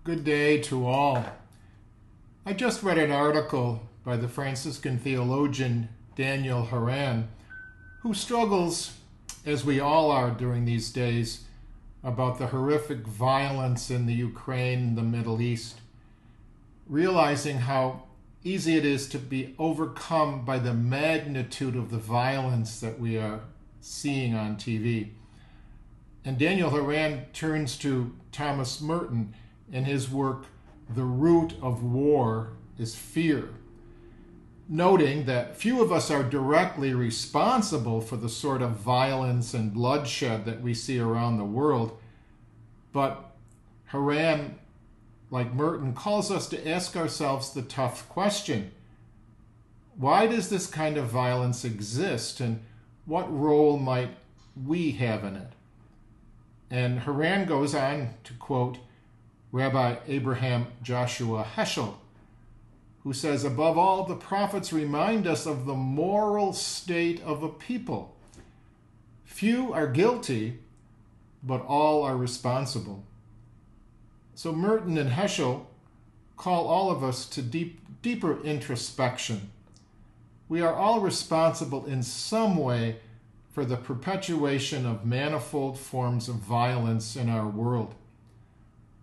Good day to all. I just read an article by the Franciscan theologian Daniel Haran, who struggles, as we all are during these days, about the horrific violence in the Ukraine, the Middle East, realizing how easy it is to be overcome by the magnitude of the violence that we are seeing on TV. And Daniel Haran turns to Thomas Merton in his work, The Root of War is Fear, noting that few of us are directly responsible for the sort of violence and bloodshed that we see around the world, but Haran, like Merton, calls us to ask ourselves the tough question: why does this kind of violence exist, and what role might we have in it? And Haran goes on to quote Rabbi Abraham Joshua Heschel, who says, above all, the prophets remind us of the moral state of a people. Few are guilty, but all are responsible. So Merton and Heschel call all of us to deeper introspection. We are all responsible in some way for the perpetuation of manifold forms of violence in our world.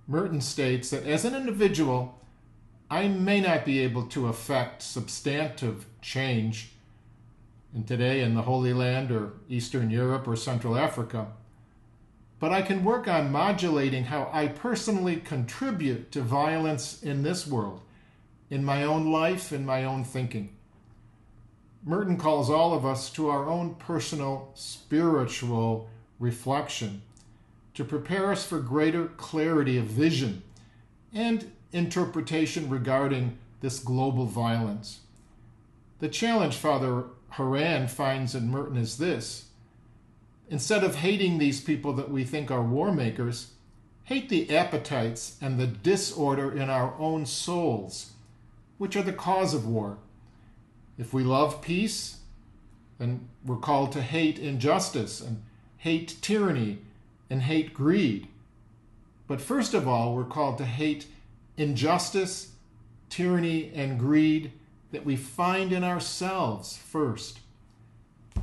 Merton states that as an individual, I may not be able to affect substantive change today in the Holy Land or Eastern Europe or Central Africa, but I can work on modulating how I personally contribute to violence in this world, in my own life, in my own thinking. Merton calls all of us to our own personal spiritual reflection to prepare us for greater clarity of vision and interpretation regarding this global violence. The challenge Father Haran finds in Merton is this: instead of hating these people that we think are war makers, hate the appetites and the disorder in our own souls, which are the cause of war. If we love peace, then we're called to hate injustice and hate tyranny and hate greed. But first of all, we're called to hate injustice, tyranny, and greed that we find in ourselves first.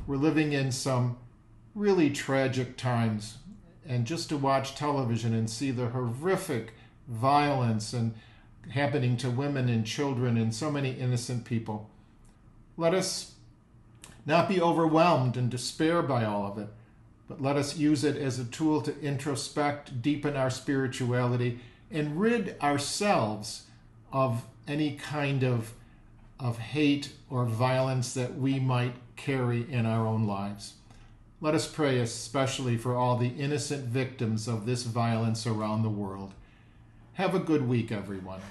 We're living in some really tragic times, and just to watch television and see the horrific violence and happening to women and children and so many innocent people, let us not be overwhelmed and despair by all of it, but let us use it as a tool to introspect, deepen our spirituality, and rid ourselves of any kind of hate or violence that we might carry in our own lives. Let us pray especially for all the innocent victims of this violence around the world. Have a good week, everyone.